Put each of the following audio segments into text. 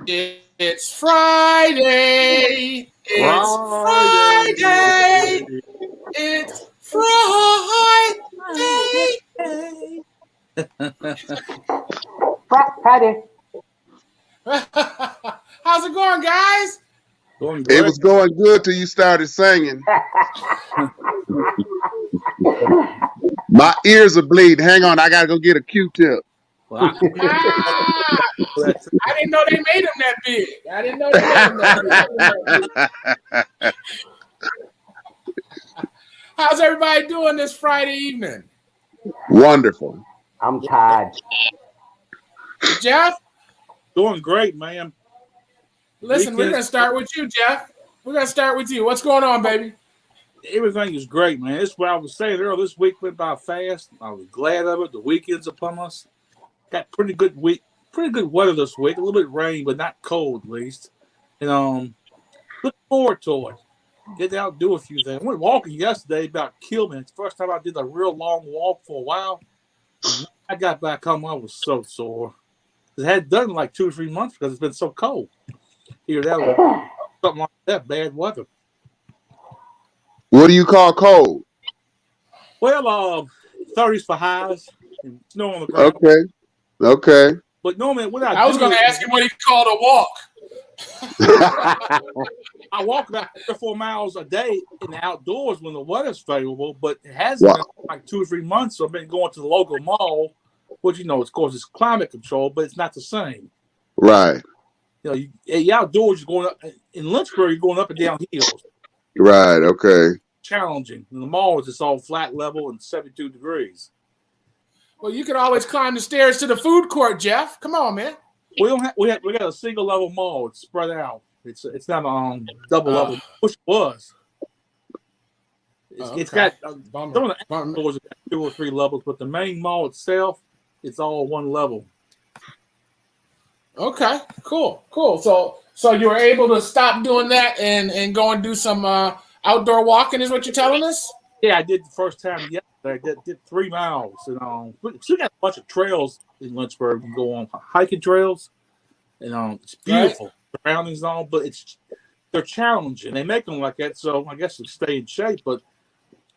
It's Friday. It's Friday. It's Friday. Friday. How's it going, guys? Going great. It was going good till you started singing. My ears are bleeding. Hang on, I gotta go get a Q-tip. Well, I didn't know they made them that big. I didn't know they made them that big. How's everybody doing this Friday evening? Wonderful. I'm tired. Jeff? Doing great, man. Listen, we're going to start with you, Jeff. We're going to start with you. What's going on, baby? Everything is great, man. This is what I was saying earlier. This week went by fast. I was glad of it. The weekend's upon us. Got pretty good weather this week. A little bit of rain, but not cold at least. And look forward to it. Get out and do a few things. I went walking yesterday, about killed me. It's the first time I did a real long walk for a while. And I got back home, I was so sore. I hadn't done it in like 2 or 3 months because it's been so cold. Here, that was something like that, bad weather. What do you call cold? Well, 30s for highs and snow on the ground. Okay. But normally, what I was going to ask him what he called a walk. I walk about 3 or 4 miles a day in the outdoors when the weather's favorable, but it hasn't been like 2 or 3 months. So I've been going to the local mall, which, of course, it's climate control, but it's not the same. Right. You outdoors, you're going up in Lynchburg, you're going up and down hills. Right. Okay. Challenging. In the mall, it's just all flat level and 72 degrees. Well, you can always climb the stairs to the food court, Jeff. Come on, man. We got a single level mall. It's spread out. It's not double level, which it was. It's got some of the stores have got 2 or 3 levels, but the main mall itself, it's all one level. Okay, cool. So you were able to stop doing that and go and do some outdoor walking, is what you're telling us? Yeah, I did the first time yesterday. I did 3 miles, and we got a bunch of trails in Lynchburg. You can go on hiking trails, and it's beautiful surroundings and all. But they're challenging. They make them like that, so I guess to stay in shape. But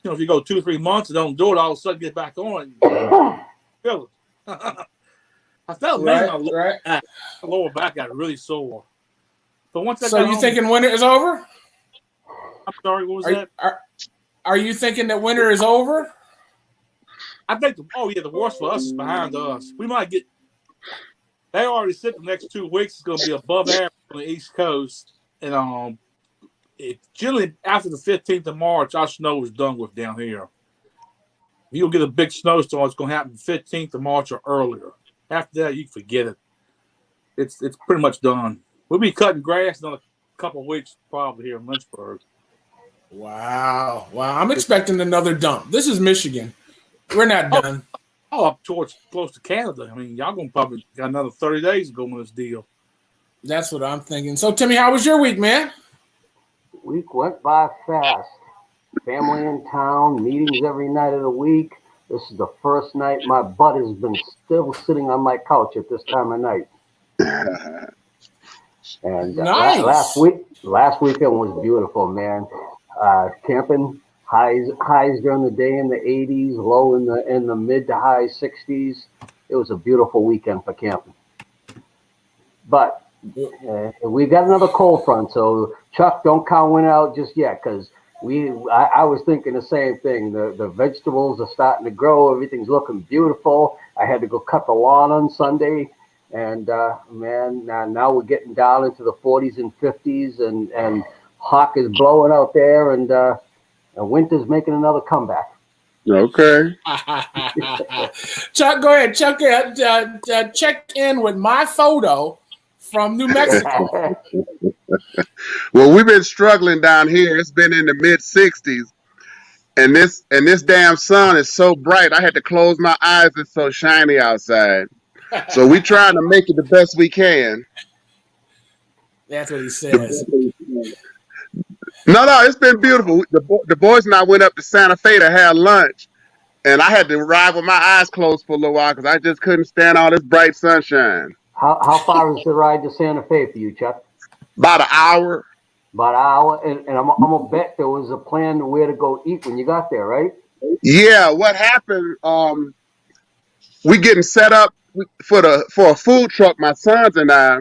if you go 2 or 3 months and don't do it, all of a sudden get back on. Feel it. I felt my lower back got really sore. But once I got home, thinking winter is over? I'm sorry, what was that? Are you thinking that winter is over? I think the worst for us is behind us. We might get. They already said the next 2 weeks is going to be above average on the East Coast, and generally after the 15th of March, our snow is done with down here. You'll get a big snowstorm. It's going to happen the 15th of March or earlier. After that, you can forget it. It's pretty much done. We'll be cutting grass in a couple of weeks, probably here in Lynchburg. Wow. I'm expecting another dump. This is Michigan. We're not done. Up towards close to Canada. I mean, y'all gonna probably got another 30 days to go on this deal. That's what I'm thinking. So, Timmy, how was your week, man? Week went by fast. Family in town, meetings every night of the week. This is the first night my butt has been still sitting on my couch at this time of night. And nice. last weekend was beautiful, man. Camping, highs during the day in the 80s, low in the mid to high 60s. It was a beautiful weekend for camping. But we got another cold front, so Chuck, don't count winter out just yet, because I was thinking the same thing. The vegetables are starting to grow. Everything's looking beautiful. I had to go cut the lawn on Sunday. And, man, now we're getting down into the 40s and 50s. And hawk is blowing out there. And winter's making another comeback. Okay. Chuck, go ahead. Chuck, check in with my photo from New Mexico. Well, we've been struggling down here. It's been in the mid 60s, and this damn sun is so bright. I had to close my eyes. It's so shiny outside. So we trying to make it the best we can. That's what he says. No, it's been beautiful. The boys and I went up to Santa Fe to have lunch, and I had to ride with my eyes closed for a little while because I just couldn't stand all this bright sunshine. How far is the ride to Santa Fe for you, Chuck? About an hour. About an hour, and I'm gonna bet there was a plan to where to go eat when you got there, right? Yeah, what happened? We getting set up for a food truck, my sons and I,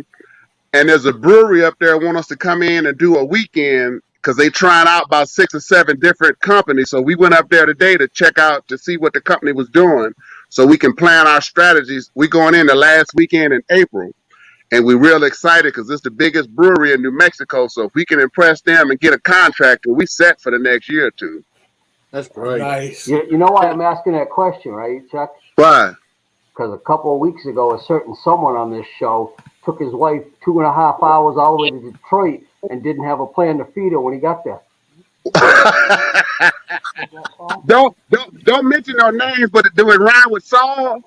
and there's a brewery up there want us to come in and do a weekend because they trying out about 6 or 7 different companies. So we went up there today to check out to see what the company was doing, so we can plan our strategies. We going in the last weekend in April, and we're real excited because it's the biggest brewery in New Mexico. So if we can impress them and get a contract, we set for the next year or two. That's great. Nice. You know why I'm asking that question, right, Chuck? Why? Because a couple of weeks ago, a certain someone on this show took his wife 2.5 hours all the way to Detroit and didn't have a plan to feed her when he got there. don't mention no names, but do it rhyme with Saul?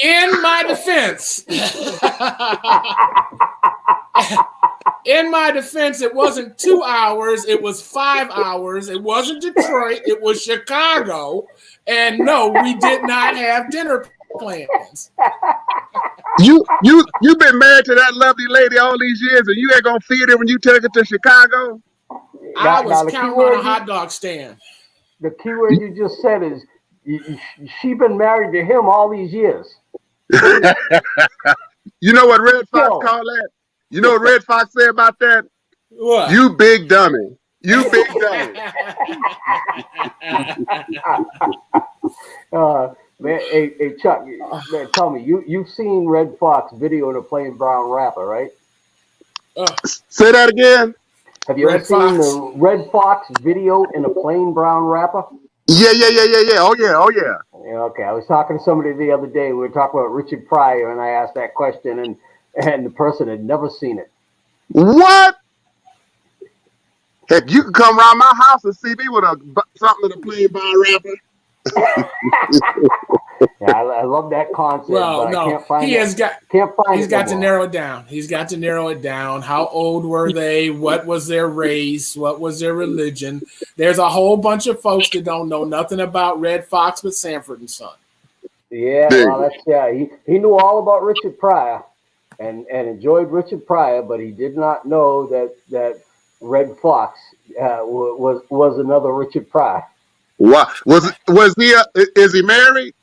In my defense, it wasn't 2 hours. It was 5 hours. It wasn't Detroit. It was Chicago. And no, we did not have dinner plans. You been married to that lovely lady all these years, and you ain't gonna feed her when you take her to Chicago? I was counting on a hot dog stand. The key word you just said is she been married to him all these years. You know what Red Fox called that? You know what Red Fox said about that? What? You big dummy. You big dummy. Man, hey Chuck, man, tell me, you've seen Red Fox video in a plain brown wrapper, right? Say that again. Have you ever seen the Red Fox video in a plain brown wrapper? Yeah. Oh yeah. Okay, I was talking to somebody the other day. We were talking about Richard Pryor, and I asked that question, and the person had never seen it. What? Heck, you can come around my house and see me with something in a plain brown wrapper. Yeah, I love that concept. Well, but no, I can't find he's got to no narrow it down. He's got to narrow it down. How old were they? What was their race? What was their religion? There's a whole bunch of folks that don't know nothing about Red Fox but Sanford and Son. Yeah, well, he knew all about Richard Pryor and enjoyed Richard Pryor, but he did not know that Red Fox was another Richard Pryor. What was he? Is he married?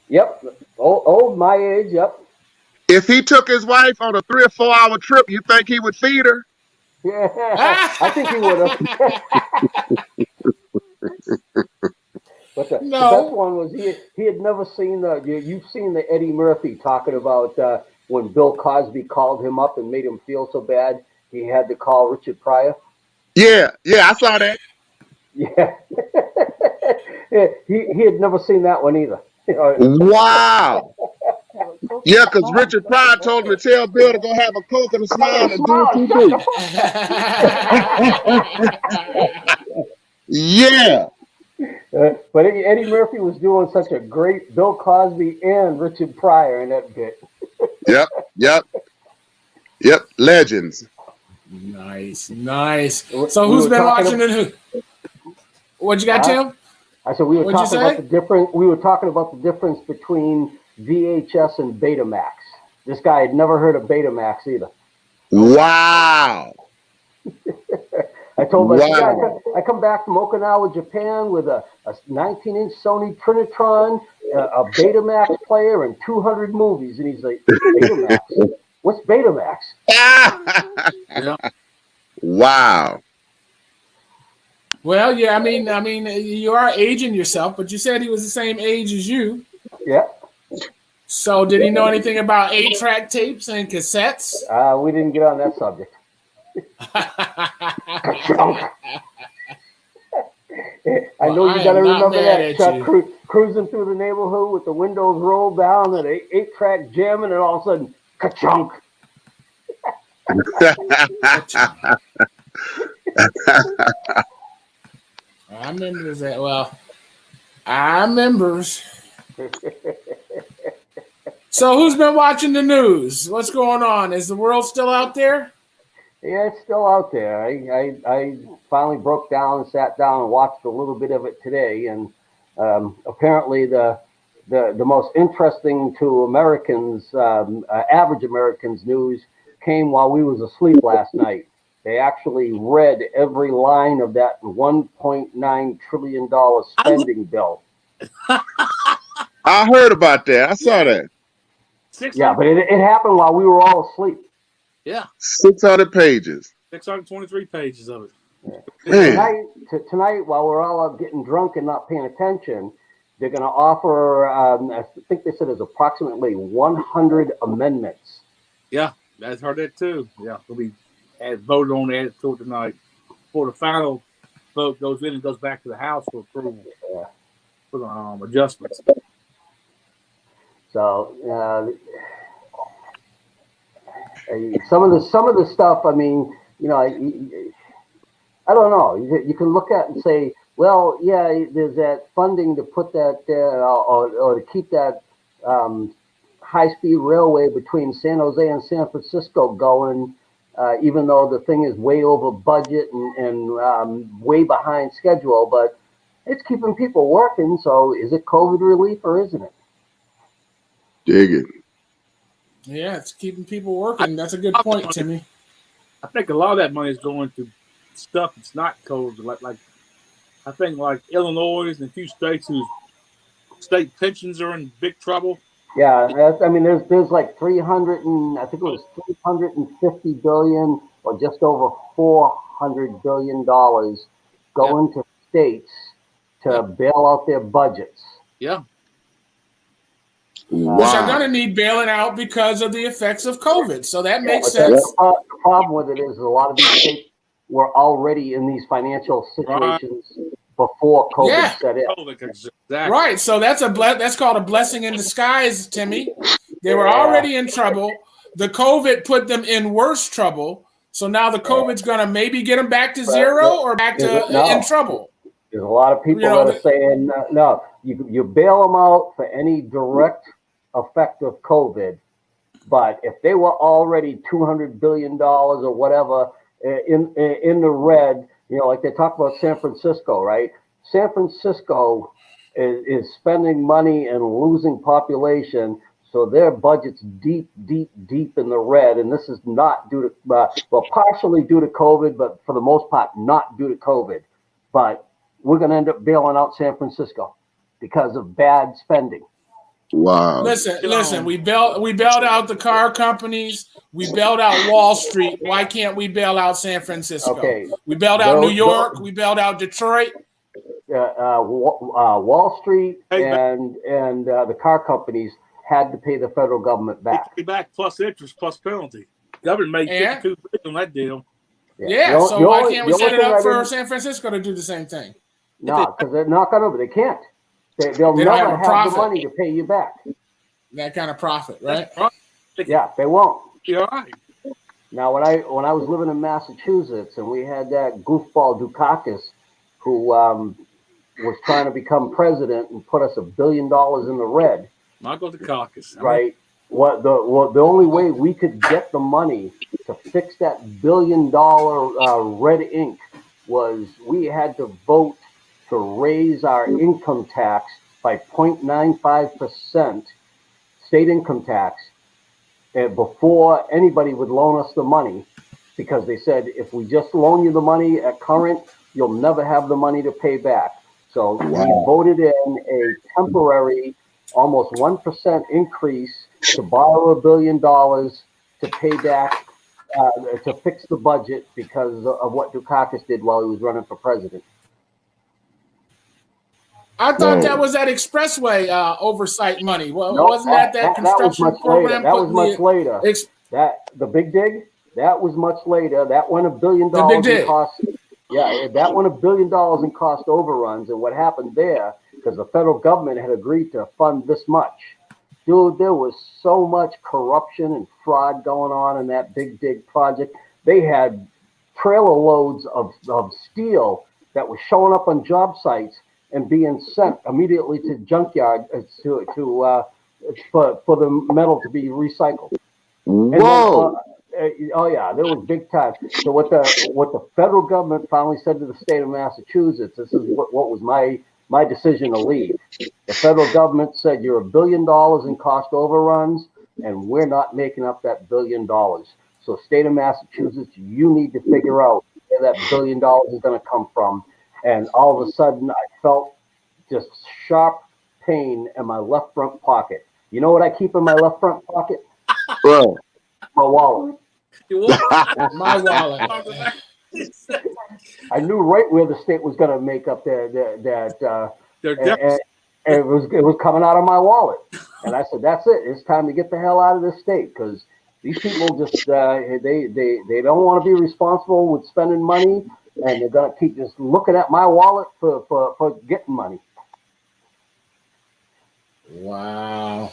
Yep, old my age. Yep. If he took his wife on a 3 or 4 hour trip, you think he would feed her? Yeah, I think he would have. But the best one was he had never seen you've seen the Eddie Murphy talking about when Bill Cosby called him up and made him feel so bad he had to call Richard Pryor. Yeah, I saw that. Yeah. he had never seen that one either. Wow. Yeah, because Richard Pryor told him to tell Bill to go have a Coke and a smile and do what you do. Yeah. But Eddie Murphy was doing such a great Bill Cosby and Richard Pryor in that bit. Yep. Legends. Nice. So who's been watching it? Who? What you got, Tim? I said we were talking about the difference. We were talking about the difference between VHS and Betamax. This guy had never heard of Betamax either. Wow. I told him, I come back from Okinawa, Japan with a 19-inch Sony Trinitron, a Betamax player, and 200 movies. And he's like, Betamax? What's Betamax? Wow. Well, yeah, I mean, you are aging yourself, but you said he was the same age as you. Yeah. So did he know anything about 8-track tapes and cassettes? We didn't get on that subject. I know you got to remember that, Chuck, cruising through the neighborhood with the windows rolled down and an 8-track jamming, and all of a sudden, ka-chunk. I remember that. Well, I remember. So who's been watching the news? What's going on? Is the world still out there? Yeah, it's still out there. I finally broke down and sat down and watched a little bit of it today, and apparently the most interesting to Americans, average Americans, news came while we was asleep last night. They actually read every line of that $1.9 trillion spending bill. I heard about that. I saw that. Yeah, but it happened while we were all asleep. Yeah. 600 pages. 623 pages of it. Man. Tonight, while we're all out getting drunk and not paying attention, they're going to offer, I think they said there's approximately 100 amendments. Yeah, I've heard that too. Yeah, we'll be voted on that till tonight. Before the final vote goes in and goes back to the House for approval for the adjustments. So some of the stuff, I mean, you know, I don't know. You can look at and say, well, yeah, there's that funding to put that or to keep that high-speed railway between San Jose and San Francisco going, even though the thing is way over budget and way behind schedule. But it's keeping people working. So is it COVID relief or isn't it? Dig it. Yeah, it's keeping people working. That's a good point, Timmy. I think a lot of that money is going to stuff that's not COVID. Like I think like Illinois and a few states whose state pensions are in big trouble. Yeah, I mean, there's like 300 and I think it was 350 billion or just over 400 billion dollars going to states to bail out their budgets. Yeah. Wow. Which are going to need bailing out because of the effects of COVID. So that makes sense. The problem with it is a lot of these states were already in these financial situations before COVID set in. Exactly. Right. So that's called a blessing in disguise, Timmy. They were already in trouble. The COVID put them in worse trouble. So now the COVID's going to maybe get them back to zero or back to in trouble. There's a lot of people that are saying, no, you bail them out for any direct effect of COVID. But if they were already $200 billion or whatever in the red, you know, like they talk about San Francisco, right? San Francisco is spending money and losing population. So their budget's deep in the red. And this is not due to, well, partially due to COVID, but for the most part, not due to COVID. But we're going to end up bailing out San Francisco because of bad spending. Wow. Listen, we bailed out the car companies. We bailed out Wall Street. Why can't we bail out San Francisco? Okay. We bailed out New York. We bailed out Detroit. Wall Street and the car companies had to pay the federal government back. Back plus interest plus penalty. Government made $52 billion on that deal. Yeah, so why can't we set it up for San Francisco to do the same thing? No, because they're not going to. They can't. They'll never have the money to pay you back. That kind of profit, right? Yeah, they won't. You're right. Now, when I was living in Massachusetts and we had that goofball Dukakis who was trying to become president and put us $1 billion in the red. Michael Dukakis. Right. The only way we could get the money to fix that $1 billion red ink was we had to vote to raise our income tax by 0.95%, state income tax, before anybody would loan us the money, because they said if we just loan you the money at current, you'll never have the money to pay back. So we voted in a temporary, almost 1% increase to borrow $1 billion to pay back, to fix the budget because of what Dukakis did while he was running for president. I thought that was that expressway oversight money. Well, wasn't that construction program? That was much later. The big dig, that was much later. That went $1 billion in cost. Yeah, that went $1 billion in cost overruns. And what happened there, because the federal government had agreed to fund this much. Dude, there was so much corruption and fraud going on in that big dig project. They had trailer loads of steel that was showing up on job sites and being sent immediately to junkyard for the metal to be recycled. Whoa! Oh yeah, there was big time. So what the federal government finally said to the state of Massachusetts, this is what was my decision to leave. The federal government said you're $1 billion in cost overruns, and we're not making up that $1 billion. So state of Massachusetts, you need to figure out where that $1 billion is going to come from. And all of a sudden, I felt just sharp pain in my left front pocket. You know what I keep in my left front pocket? Bro. My wallet. My wallet. I knew right where the state was going to make up and it was coming out of my wallet. And I said, that's it. It's time to get the hell out of this state, because these people just they don't want to be responsible with spending money, and they're going to keep just looking at my wallet for getting money. Wow.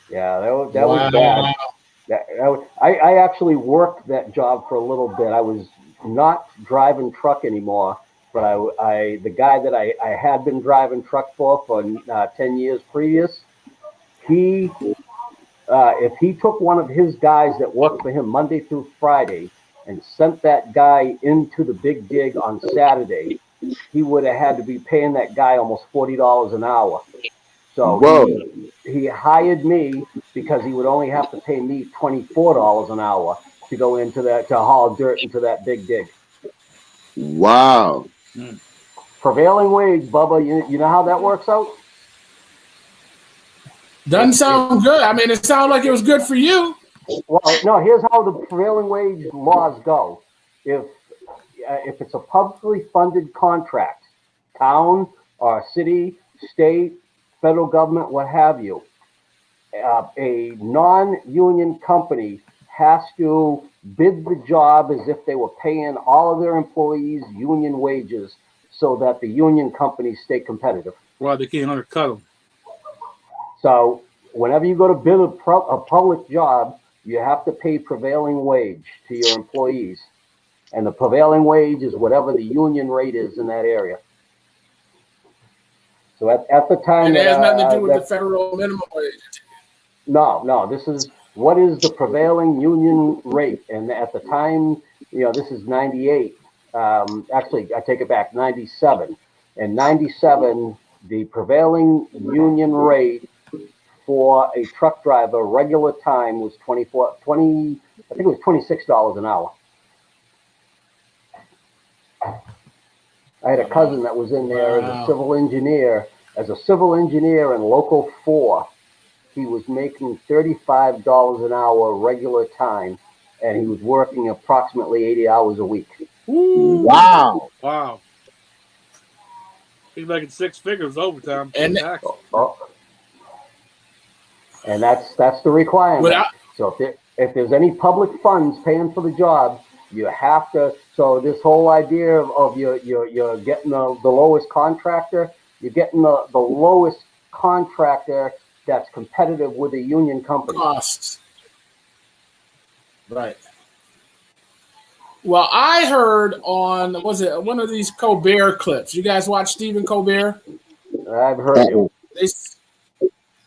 Yeah, that was bad. I actually worked that job for a little bit. I was not driving truck anymore, but the guy that I had been driving truck for 10 years previous, if he took one of his guys that worked for him Monday through Friday and sent that guy into the big dig on Saturday, he would have had to be paying that guy almost $40 an hour. So he hired me because he would only have to pay me $24 an hour to go into that, to haul dirt into that big dig. Wow. Prevailing wage, Bubba, you know how that works out? Doesn't sound good. I mean, it sounded like it was good for you. Well, no, here's how the prevailing wage laws go. If it's a publicly funded contract, town or city, state, federal government, what have you, a non-union company has to bid the job as if they were paying all of their employees union wages so that the union companies stay competitive. Well, they can't undercut them. So whenever you go to bid a public job, you have to pay prevailing wage to your employees. And the prevailing wage is whatever the union rate is in that area. So at the time, and it has nothing to do with the federal minimum wage. No. This is what is the prevailing union rate, and at the time, this is '98. Actually, I take it back, '97. In '97, the prevailing union rate for a truck driver regular time was I think it was $26 an hour. I had a cousin that was in there as a civil engineer. As a civil engineer in Local 4, he was making $35 an hour regular time, and he was working approximately 80 hours a week. Wow. He's making six figures overtime. And that's the requirement. So if there's any public funds paying for the job, you have to. So this whole idea of you're getting the lowest contractor, you're getting the lowest contractor that's competitive with a union company. Costs. Right. Well, I heard on, one of these Colbert clips? You guys watch Stephen Colbert? I've heard you.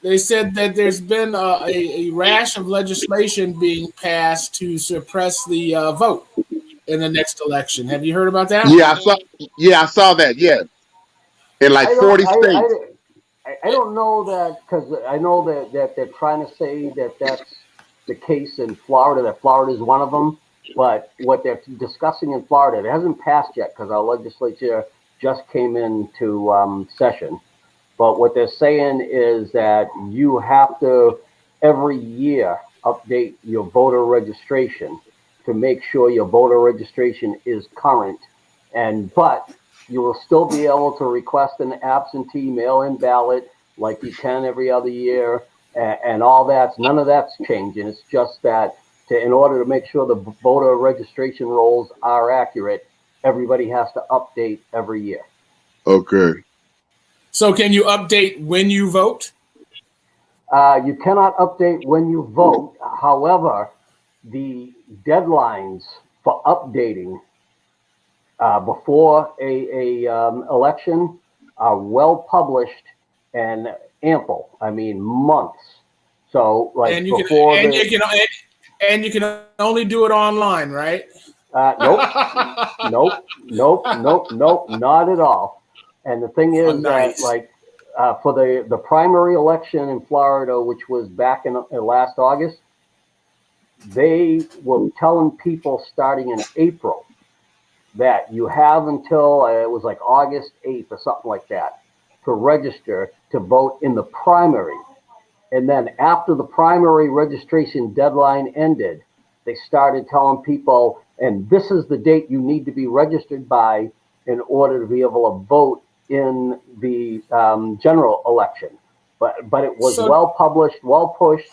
They said that there's been a rash of legislation being passed to suppress the vote in the next election. Have you heard about that? Yeah, I saw that. Yeah, in like 40 states. I don't know that, because I know that they're trying to say that that's the case in Florida, that Florida is one of them. But what they're discussing in Florida, it hasn't passed yet because our legislature just came into session. But what they're saying is that you have to every year update your voter registration to make sure your voter registration is current. But you will still be able to request an absentee mail-in ballot like you can every other year, and all that. None of that's changing. It's just that in order to make sure the voter registration rolls are accurate, everybody has to update every year. Okay. So can you update when you vote? You cannot update when you vote. However, the deadlines for updating before a election are well published and ample. I mean, months. So, like, And you can only do it online, right? Nope, nope, not at all. And the thing is nice. that, like, for the primary election in Florida, which was back in last August, they were telling people starting in April that you have until it was like August 8th or something like that to register to vote in the primary. And then after the primary registration deadline ended, they started telling people, and this is the date you need to be registered by in order to be able to vote in the general election. But it was well published, well pushed.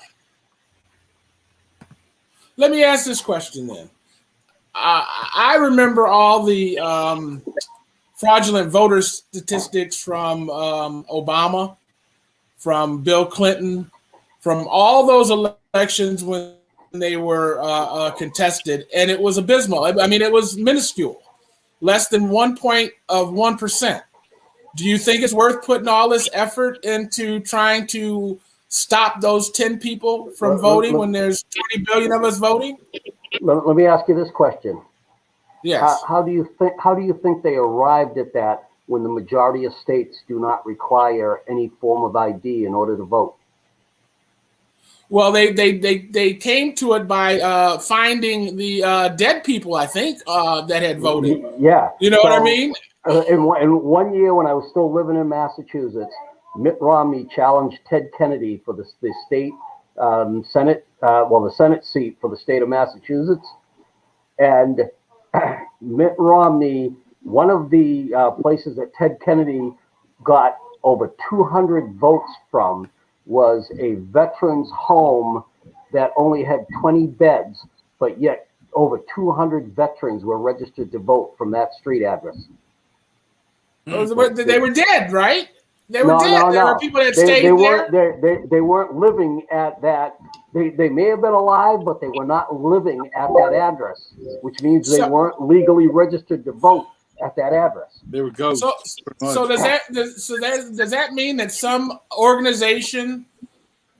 Let me ask this question then. I remember all the fraudulent voter statistics from Obama, from Bill Clinton, from all those elections when they were contested, and it was abysmal. I mean, it was minuscule, less than 1.1%. Do you think it's worth putting all this effort into trying to stop those 10 people from voting when there's 20 billion of us voting? Let me ask you this question. Yes. How do you think they arrived at that when the majority of states do not require any form of ID in order to vote? Well, they came to it by finding the dead people, I think, that had voted. Yeah. You know what I mean? In 1 year, when I was still living in Massachusetts, Mitt Romney challenged Ted Kennedy for the state Senate, the Senate seat for the state of Massachusetts. And Mitt Romney, one of the places that Ted Kennedy got over 200 votes from was a veterans home that only had 20 beds, but yet over 200 veterans were registered to vote from that street address. They were dead, right? They were dead. No. There were people that stayed there. They weren't living at that. They may have been alive, but they were not living at that address, which means they weren't legally registered to vote at that address. They were ghosts. So does that mean that some organization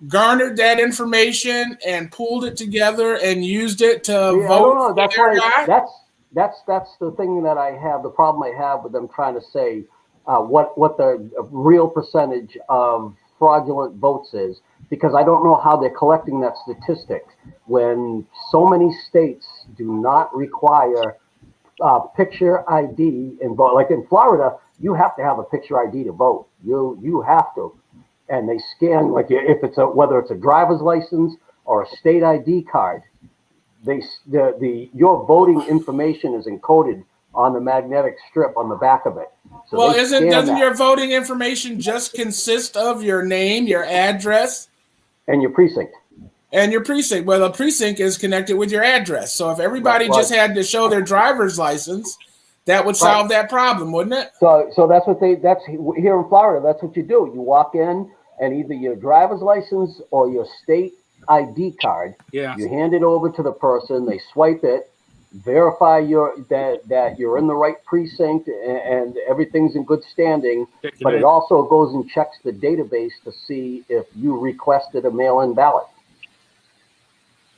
garnered that information and pulled it together and used it to vote? I don't know. That's the thing that I have. The problem I have with them trying to say what the real percentage of fraudulent votes is, because I don't know how they're collecting that statistic when so many states do not require picture ID and vote. Like in Florida, you have to have a picture ID to vote. You have to, and they scan, like if it's whether it's a driver's license or a state ID card. Your voting information is encoded on the magnetic strip on the back of it. So well, doesn't your voting information just consist of your name, your address, and your precinct? And your precinct. Well, a precinct is connected with your address. So if everybody just had to show their driver's license, that would solve that problem, wouldn't it? So that's here in Florida. That's what you do. You walk in, and either your driver's license or your state ID card. Yeah. You hand it over to the person. They swipe it, verify that you're in the right precinct and everything's in good standing. But it also goes and checks the database to see if you requested a mail-in ballot.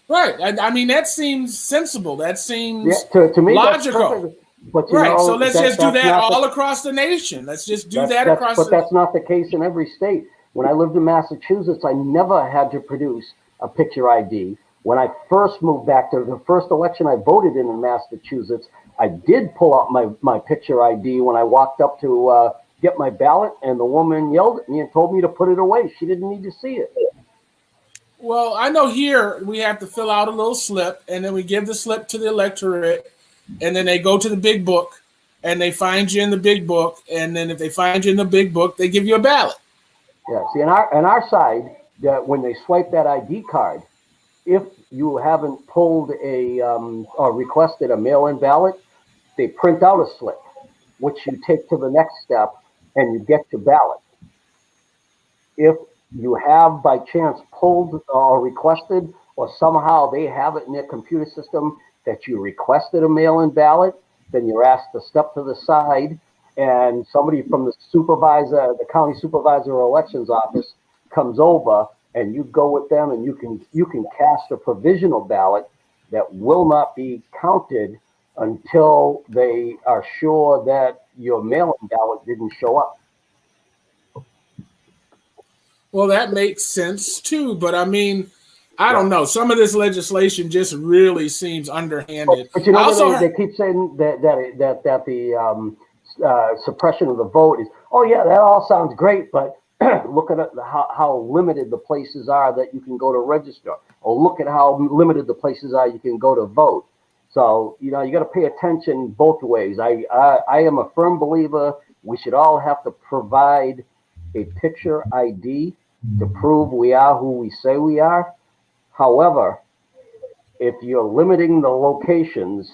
Right. I mean, that seems sensible. That seems to me logical. But so let's just do that all across the nation. Let's just do that across. But that's not the case in every state. When I lived in Massachusetts, I never had to produce a picture ID. When I first moved back to the first election I voted in Massachusetts, I did pull out my picture ID when I walked up to get my ballot, and the woman yelled at me and told me to put it away. She didn't need to see it. Well, I know here we have to fill out a little slip, and then we give the slip to the electorate, and then they go to the big book, and they find you in the big book, and then if they find you in the big book, they give you a ballot. Yeah, see, on our side, when they swipe that ID card, if you haven't pulled or requested a mail-in ballot, they print out a slip, which you take to the next step, and you get your ballot. If you have by chance pulled or requested, or somehow they have it in their computer system that you requested a mail-in ballot, then you're asked to step to the side, and somebody from the county supervisor or elections office comes over and you go with them, and you can cast a provisional ballot that will not be counted until they are sure that your mail-in ballot didn't show up. Well, that makes sense too, but I mean, I don't know. Some of this legislation just really seems underhanded. But you know, they keep saying that the suppression of the vote is, oh yeah, that all sounds great, but look at how limited the places are that you can go to register, or look at how limited the places are you can go to vote. So, you know, you got to pay attention both ways. I am a firm believer we should all have to provide a picture ID to prove we are who we say we are. However, if you're limiting the locations,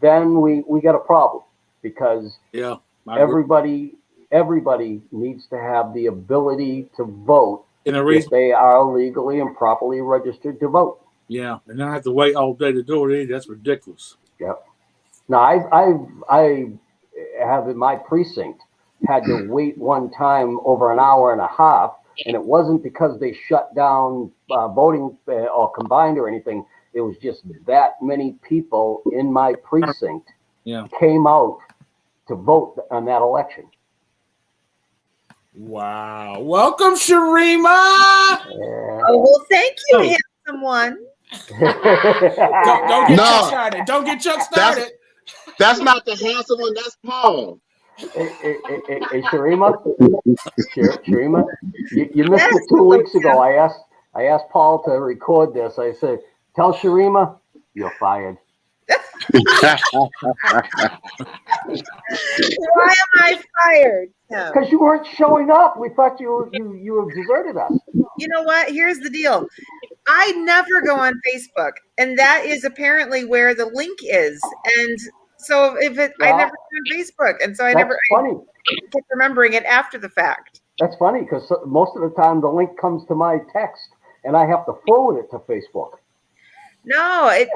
then we got a problem, because everybody needs to have the ability to vote if they are legally and properly registered to vote. Yeah, and not have to wait all day to do it either. That's ridiculous. Yep. Now, I have in my precinct had to wait one time over an hour and a half, and it wasn't because they shut down voting or combined or anything. It was just that many people in my precinct came out to vote on that election. Wow. Welcome, Sharima. Yeah. Oh, well, thank you, handsome one. Don't get Chuck started. Don't get Chuck started. That's not the handsome one. That's Paul. Hey, Sharima, you missed it 2 weeks ago. I asked Paul to record this. I said, tell Sharima you're fired. Why am I fired? Because you weren't showing up. We thought you deserted us. You know what? Here's the deal. I never go on Facebook, and that is apparently where the link is. And so I never go on Facebook, and so I kept remembering it after the fact. That's funny, because most of the time the link comes to my text, and I have to forward it to Facebook. No, it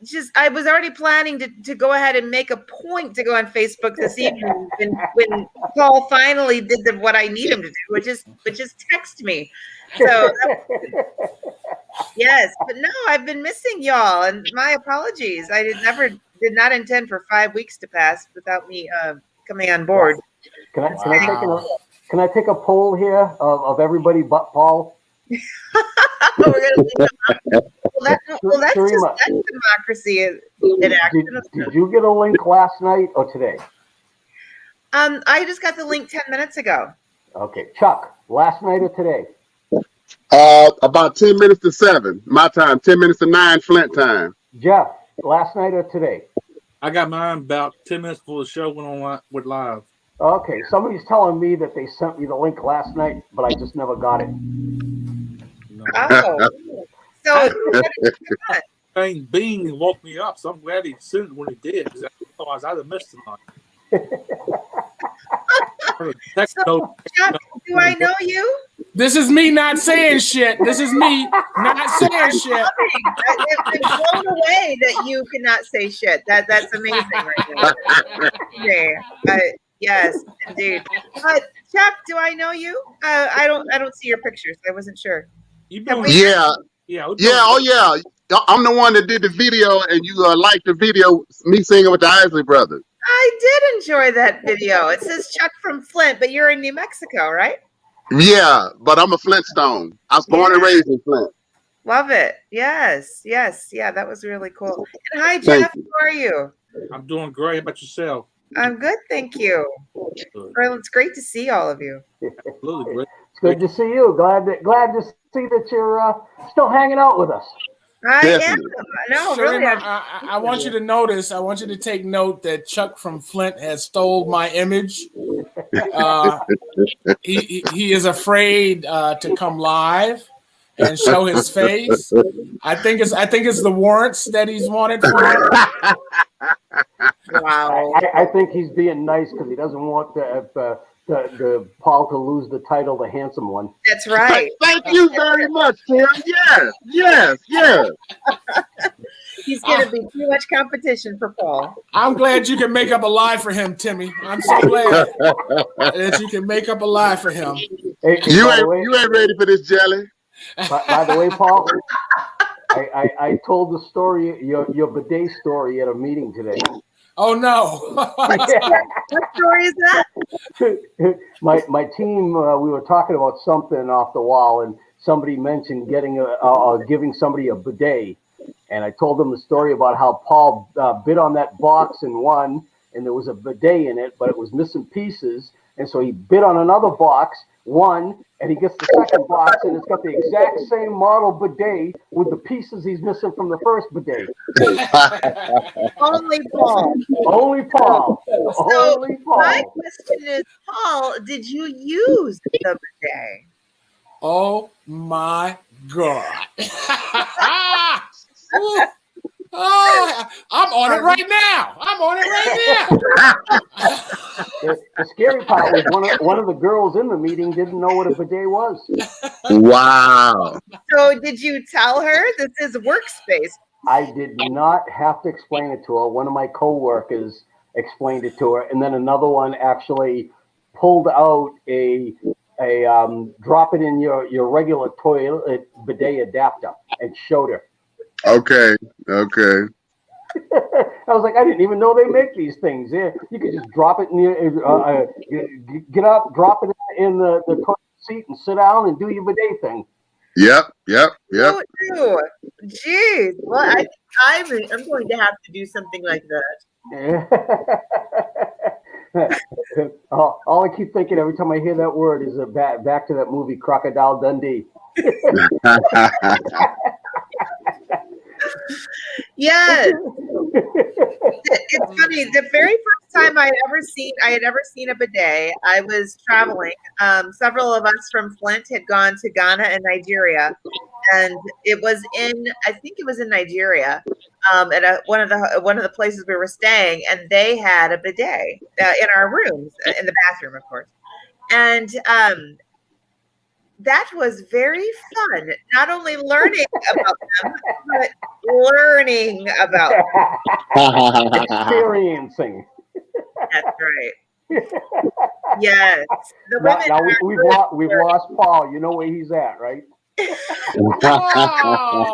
just, I was already planning to go ahead and make a point to go on Facebook this evening when Paul finally did what I need him to do, which is text me. So yes, but no, I've been missing y'all, and my apologies. I did not intend for 5 weeks to pass without me coming on board. Can I take a poll here of everybody but Paul? We're gonna leave that's democracy in action. Did you get a link last night or today? I just got the link 10 minutes ago. Okay, Chuck, last night or today? About 10 minutes to 7 my time, 10 minutes to 9 Flint time. Jeff, last night or today? I got mine about 10 minutes before the show went live. Okay, somebody's telling me that they sent me the link last night, but I just never got it. No. Oh, so Bean woke me up, so I'm glad he sent it when he did, because otherwise I'd have missed it. So, Chuck, do I know you? This is me not saying shit. This is me not saying shit. I'm blown away that you cannot say shit. That's amazing right now. Yes, indeed. Chuck, do I know you? I don't see your pictures. I wasn't sure. Yeah. Oh yeah. I'm the one that did the video, and you liked the video, me singing with the Isley Brothers. I did enjoy that video. It says Chuck from Flint, but you're in New Mexico, right? Yeah, but I'm a Flintstone. I was born and raised in Flint. Love it. Yes. Yeah, that was really cool. And hi, Jeff. How are you? I'm doing great. How about yourself? I'm good, thank you. Well, it's great to see all of you. Absolutely great. It's good to see you. Glad to see that you're still hanging out with us. I Definitely. am. No, Sharima, really. I want you to notice. I want you to take note that Chuck from Flint has stole my image. He is afraid to come live and show his face. I think it's the warrants that he's wanted for. Wow. I think he's being nice because he doesn't want the Paul to lose the title, the handsome one. That's right. Thank you very much, Tim. Yes. He's going to be too much competition for Paul. I'm glad you can make up a lie for him, Timmy. I'm so glad that you can make up a lie for him. Hey, You ain't ready for this, Jelly. By the way, Paul, I told the story, your bidet story at a meeting today. Oh no! What story is that? My team, we were talking about something off the wall, and somebody mentioned giving somebody a bidet, and I told them the story about how Paul bid on that box and won, and there was a bidet in it, but it was missing pieces, and so he bid on another box, won, and he gets the second box, and it's got the exact same model bidet with the pieces he's missing from the first bidet. Only Paul. Only Paul. So Only Paul. my question is, Paul, did you use the bidet? Oh my God! I'm on it right now. I'm on it right now. The scary part was one of the girls in the meeting didn't know what a bidet was. Wow. So did you tell her this is workspace? I did not have to explain it to her. One of my coworkers explained it to her, and then another one actually pulled out a drop it in your regular toilet bidet adapter and showed her. Okay. I was like, I didn't even know they make these things. Yeah, you could just drop it in your get up, drop it in the toilet seat, and sit down and do your bidet thing. Yep. Oh, jeez. Well, I'm going to have to do something like that. All I keep thinking every time I hear that word is back to that movie Crocodile Dundee. Yes. It's funny. The very first time I had ever seen a bidet, I was traveling. Several of us from Flint had gone to Ghana and Nigeria, and I think it was in Nigeria, at one of the places we were staying, and they had a bidet in our rooms, in the bathroom, of course, and that was very fun. Not only learning about them, but learning about them. Experiencing. That's right. Yes. The women now we've lost Paul. You know where he's at, right? Wow.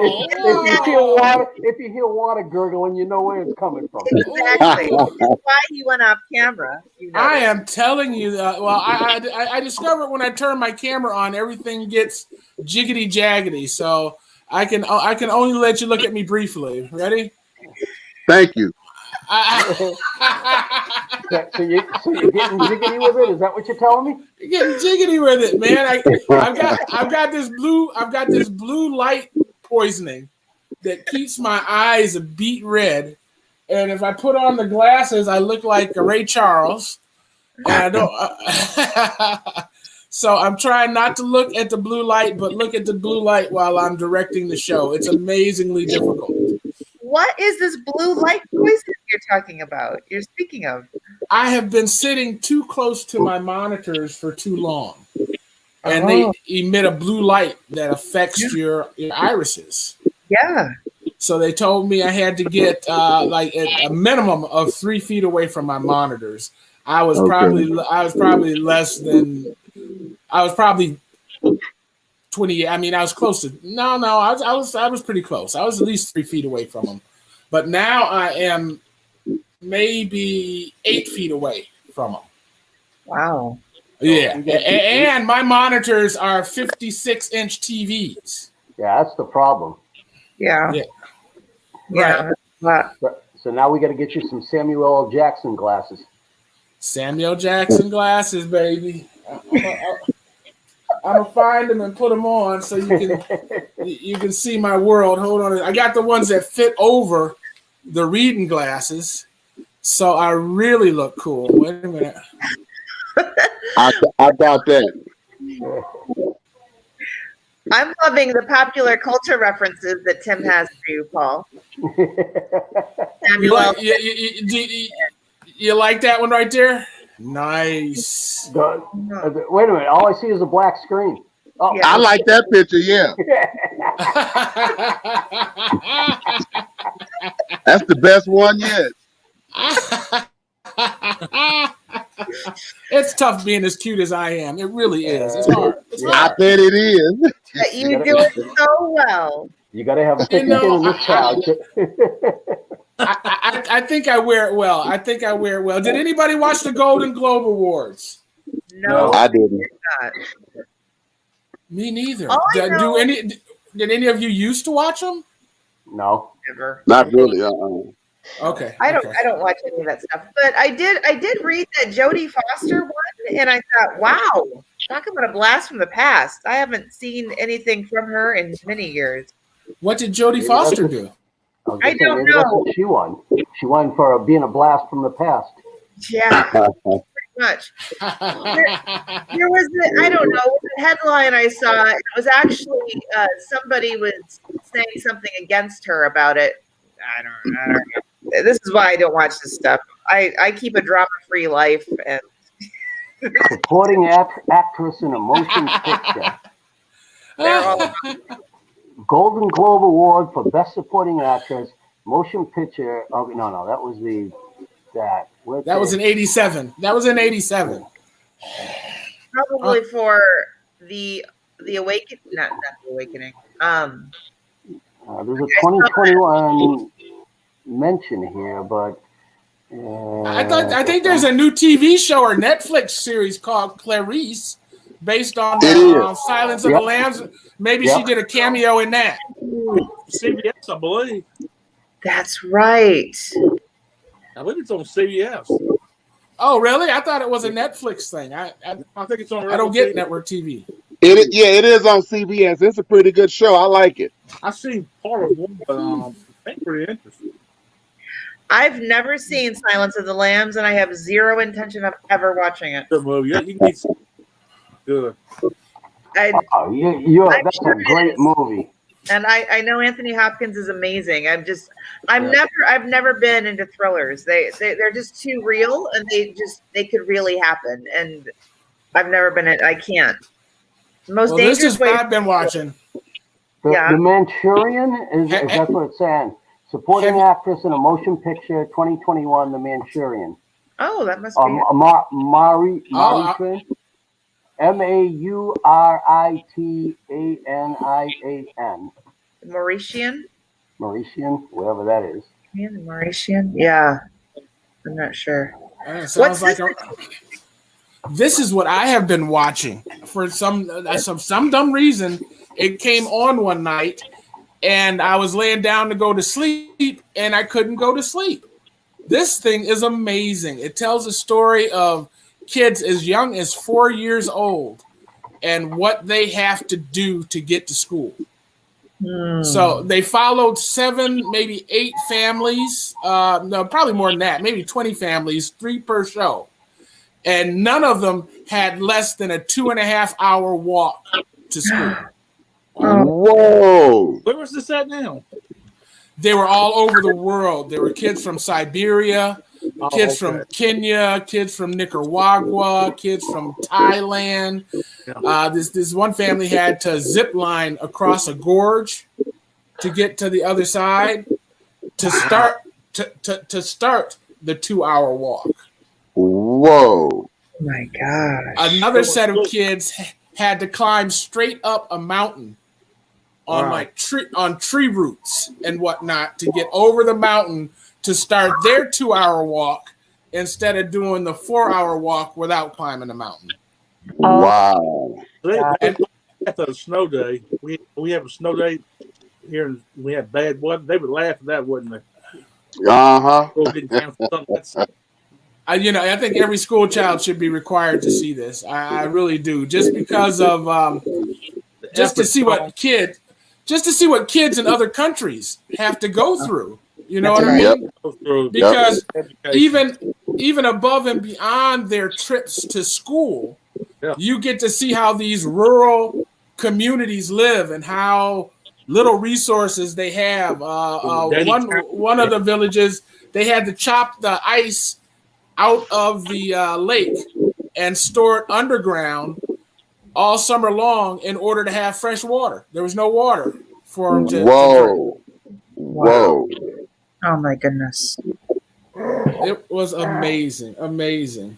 If you hear water gurgling, you know where it's coming from. Exactly. That's why he went off camera. I am telling you that. Well, I discovered when I turn my camera on, everything gets jiggity jaggedy. So I can only let you look at me briefly. Ready? Thank you. So you're getting jiggity with it? Is that what you're telling me? You're getting jiggity with it, man. I've got this blue light poisoning that keeps my eyes beet red, and if I put on the glasses, I look like a Ray Charles. And I don't. So I'm trying not to look at the blue light, but look at the blue light while I'm directing the show. It's amazingly difficult. What is this blue light poison you're talking about? You're speaking of? I have been sitting too close to my monitors for too long, and they emit a blue light that affects your irises. Yeah. So they told me I had to get like a minimum of 3 feet away from my monitors. I was probably 20. I mean, I was close to. No, I was pretty close. I was at least 3 feet away from them, but now I am maybe 8 feet away from them. Wow. Yeah, and my monitors are 56-inch TVs. Yeah, that's the problem. Yeah. Right. So now we got to get you some Samuel L. Jackson glasses. Samuel Jackson glasses, baby. I'm gonna find them and put them on so you can see my world. Hold on, I got the ones that fit over the reading glasses, so I really look cool. Wait a minute. I got that. I'm loving the popular culture references that Tim has for you, Paul. You like that one right there? Nice. Wait a minute. All I see is a black screen. Oh, yeah. I like that picture. Yeah. That's the best one yet. It's tough being as cute as I am. It really is. It's hard. It's I hard. bet it is. You do it so well. You got to have thick skin in this crowd. I think I wear it well. Did anybody watch the Golden Globe Awards? No, I didn't. not. Me neither. Did any of you used to watch them? No, Never. Not really. Okay. I don't watch any of that stuff. But I did read that Jodie Foster won, and I thought, wow, talk about a blast from the past. I haven't seen anything from her in many years. What did Jodie Foster do? I don't know. She won. She won for being a blast from the past. Yeah, pretty much. There was I don't know, the headline I saw. It was actually somebody was saying something against her about it. I don't know. This is why I don't watch this stuff. I keep a drama-free life. And Supporting actress in a motion picture. they're all Golden Globe Award for Best Supporting Actress, Motion Picture. Oh, no, that was that was in '87. That was in '87. probably for the awakening, not the awakening. There's a 2021 mention here, but I think there's a new TV show or Netflix series called Clarice, based on Silence of the Lambs. Maybe she did a cameo in that. CBS, I believe. That's right. I believe it's on CBS. Oh, really? I thought it was a Netflix thing. I think it's on. I don't get network TV. It is on CBS. It's a pretty good show. I like it. I've seen part of one, but I think pretty interesting. I've never seen Silence of the Lambs, and I have zero intention of ever watching it. Good movie. You can get good. that's a great movie. And I know Anthony Hopkins is amazing. I've never been into thrillers. They're just too real, and they could really happen. And I've never been I can't. This is what I've been watching. The Manchurian is that's what it's saying. Supporting actress in a motion picture, 2021, The Manchurian. Oh, that must be Mauritian. Mauritian. Mauritian, whatever that is. Yeah, Mauritian. Yeah, I'm not sure. Sounds like this is what I have been watching for some dumb reason. It came on one night, and I was laying down to go to sleep, and I couldn't go to sleep. This thing is amazing. It tells a story of kids as young as 4 years old and what they have to do to get to school. So they followed 7, maybe 8 families. No, probably more than that. Maybe 20 families, 3 per show. And none of them had less than a 2.5-hour walk to school. Whoa! Where was this at now? They were all over the world. There were kids from Siberia, kids from Kenya, kids from Nicaragua, kids from Thailand. This one family had to zip line across a gorge to get to the other side to start the 2-hour walk. Whoa! My God! Another set of kids had to climb straight up a mountain on tree roots and whatnot to get over the mountain to start their 2-hour walk instead of doing the 4-hour walk without climbing the mountain. Wow! And at the snow day, we have a snow day here, and we have bad weather. They would laugh at that, wouldn't they? Uh-huh. I think every school child should be required to see this. I really do, just because of just to see what kids in other countries have to go through. You know what I mean? Yep. Because even above and beyond their trips to school, you get to see how these rural communities live and how little resources they have. One of the villages, they had to chop the ice out of the lake and store it underground all summer long in order to have fresh water. There was no water for them to drink. Whoa! Oh my goodness! It was amazing, amazing.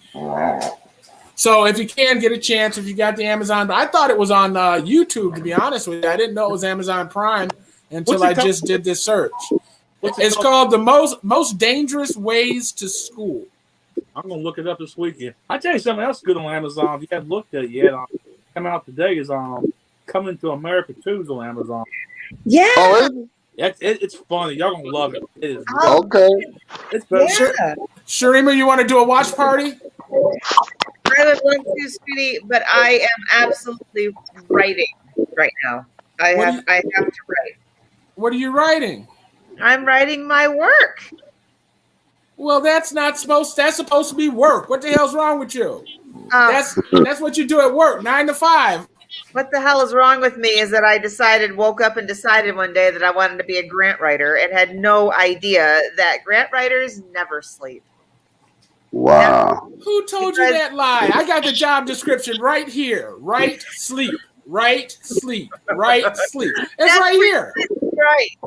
So if you can get a chance, if you got the Amazon, I thought it was on YouTube, to be honest with you. I didn't know it was Amazon Prime until I just did this search. It's called The Most Dangerous Ways to School. I'm going to look it up this weekend. I'll tell you something else good on Amazon. If you haven't looked at it yet, coming out today is Coming to America 2 is on Amazon. Yeah. Oh, it's funny. Y'all going to love it. It is okay. It's better. Yeah. Sharima, you want to do a watch party? I would love to, sweetie, but I am absolutely writing right now. I have to write. What are you writing? I'm writing my work. Well, that's supposed to be work. What the hell's wrong with you? That's what you do at work, 9 to 5. What the hell is wrong with me is that I woke up and decided one day that I wanted to be a grant writer and had no idea that grant writers never sleep. Wow. Who told you that lie? I got the job description right here. Right, sleep. Right, sleep. Right, sleep. It's right here. Right.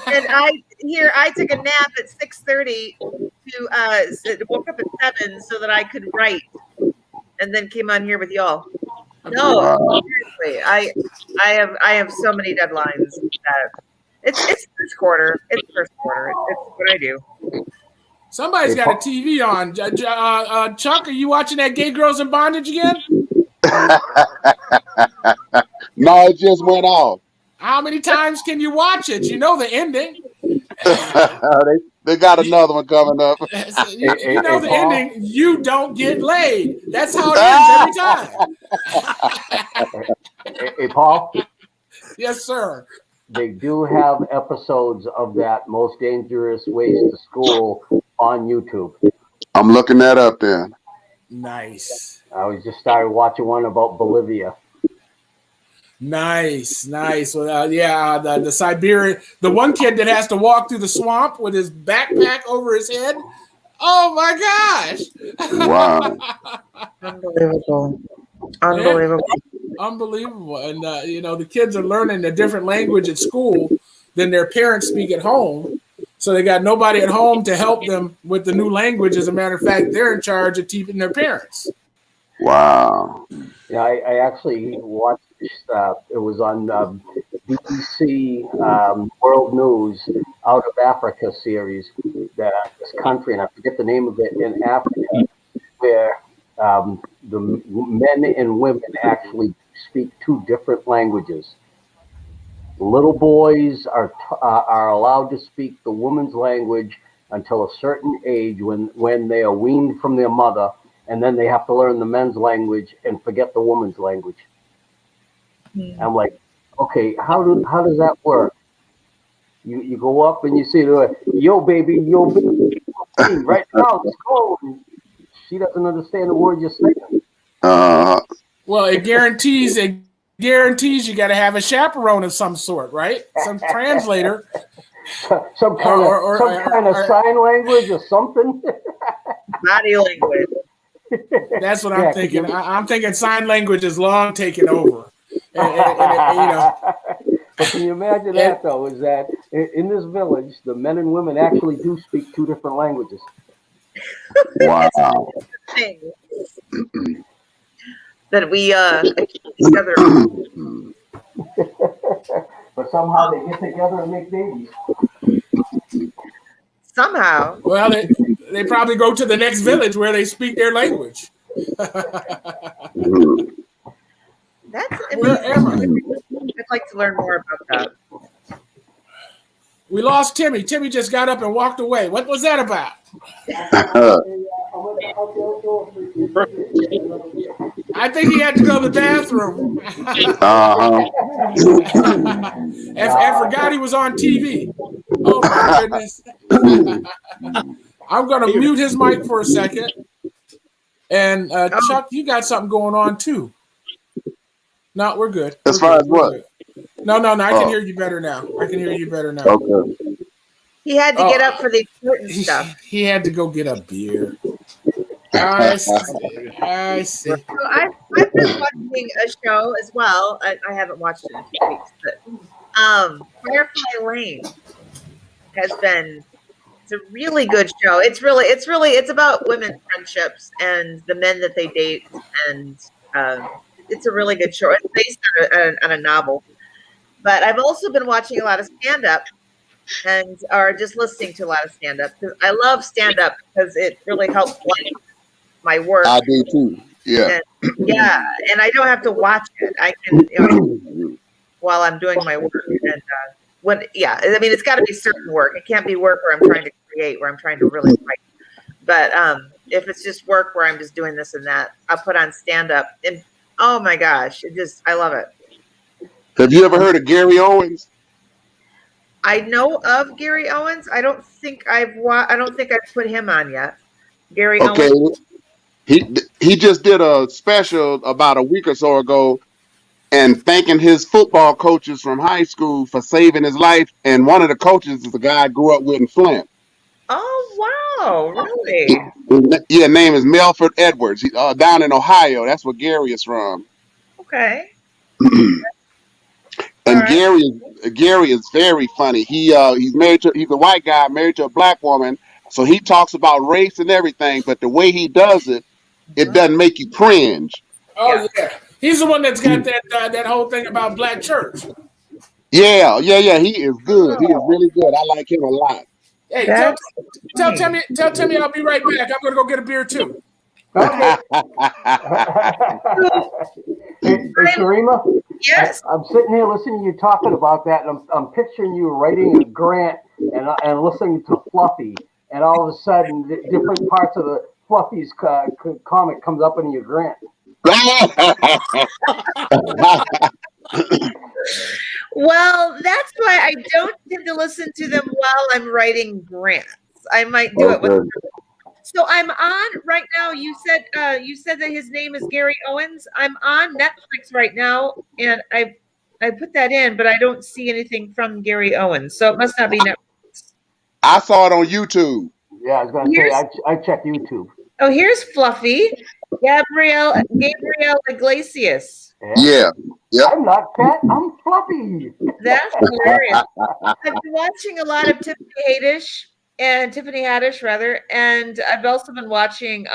And I took a nap at 6:30 to woke up at 7 so that I could write, and then came on here with y'all. No, seriously, I have so many deadlines that it's first quarter. It's first quarter. It's what I do. Somebody's got a TV on. Chuck, are you watching that Gay Girls in Bondage again? No, it just went off. How many times can you watch it? You know the ending. They got another one coming up. You know the ending. You don't get laid. That's how it ends every time. Hey, Paul? Yes, sir. They do have episodes of that Most Dangerous Ways to School on YouTube. I'm looking that up then. Nice. I was just started watching one about Bolivia. Nice. Well, the Siberian, the one kid that has to walk through the swamp with his backpack over his head. Oh my gosh! Wow. Unbelievable. And the kids are learning a different language at school than their parents speak at home. So they got nobody at home to help them with the new language. As a matter of fact, they're in charge of teaching their parents. Wow. Yeah, I actually watched it was on BBC World News Out of Africa series, this country, and I forget the name of it, in Africa, where the men and women actually speak 2 different languages. Little boys are allowed to speak the woman's language until a certain age when they are weaned from their mother, and then they have to learn the men's language and forget the woman's language. I'm like, okay, how does that work? You go up and you say to her, yo baby, right now, let's go. And she doesn't understand the word you're saying. Well, it guarantees you got to have a chaperone of some sort, right? Some translator. some kind of sign language or something. Body language. That's what I'm thinking. I'm thinking sign language is long taken over. And but can you imagine that, though, is that in this village, the men and women actually do speak 2 different languages. Wow. That we together. But somehow they get together and make babies. Somehow. Well, they probably go to the next village where they speak their language. Where am I? I'd like to learn more about that. We lost Timmy. Timmy just got up and walked away. What was that about? I think he had to go to the bathroom. And forgot he was on TV. Oh my goodness. I'm going to mute his mic for a second. And Chuck, you got something going on too. No, we're good. As far as what? No, I can hear you better now. Okay. He had to get up for the important stuff. He had to go get a beer. I see. So I've been watching a show as well. I haven't watched it in a few weeks, but Firefly Lane has been It's a really good show. It's about women friendships and the men that they date, and it's a really good show. It's based on a novel. But I've also been watching a lot of stand-up or just listening to a lot of stand-up because I love stand-up because it really helps my work. I do too. Yeah. And I don't have to watch it. I can, while I'm doing my work. And I mean, it's got to be certain work. It can't be work where I'm trying to create, where I'm trying to really write. But if it's just work where I'm just doing this and that, I'll put on stand-up, and oh my gosh, I love it. Have you ever heard of Gary Owens? I know of Gary Owens. I don't think I've put him on yet. Gary Owens. He just did a special about a week or so ago, and thanking his football coaches from high school for saving his life. And one of the coaches is the guy I grew up with in Flint. Oh wow! Really? Yeah, name is Melford Edwards. Down in Ohio. That's where Gary is from. Okay. And Gary is very funny. He's a white guy married to a black woman, so he talks about race and everything. But the way he does it, it doesn't make you cringe. Oh yeah, he's the one that's got that whole thing about black church. Yeah. He is good. He is really good. I like him a lot. Hey, tell Timmy I'll be right back. I'm gonna go get a beer too. Okay. Hey, Sharima? Yes. I'm sitting here listening to you talking about that, and I'm picturing you writing a grant and listening to Fluffy, and all of a sudden, different parts of the Fluffy's comic comes up in your grant. Well, that's why I don't tend to listen to them while I'm writing grants. I might do it with. So I'm on right now. You said that his name is Gary Owens. I'm on Netflix right now, and I put that in, but I don't see anything from Gary Owens. So it must not be Netflix. I saw it on YouTube. Yeah, I was going to say I checked YouTube. Oh, here's Fluffy, Gabriel Iglesias. Yeah. I'm not fat. I'm Fluffy. That's hilarious. I've been watching a lot of Tiffany Haddish, and I've also been watching.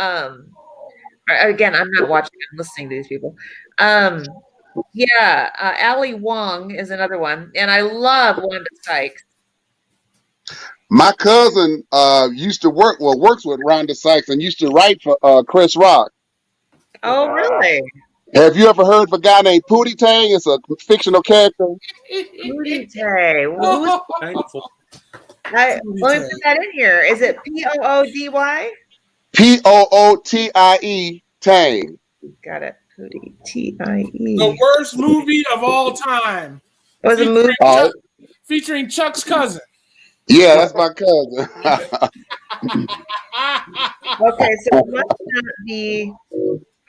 Again, I'm not watching. I'm listening to these people. Ali Wong is another one, and I love Wanda Sykes. My cousin works with Rhonda Sykes and used to write for Chris Rock. Oh, really? Have you ever heard of a guy named Pootie Tang? It's a fictional character. Pootie Tang. Let me put that in here. Is it Poody? Pootie Tang. Got it. Pootie Tie. The worst movie of all time. It was a movie featuring Chuck's cousin. Yeah, that's my cousin. Okay, so it must not be.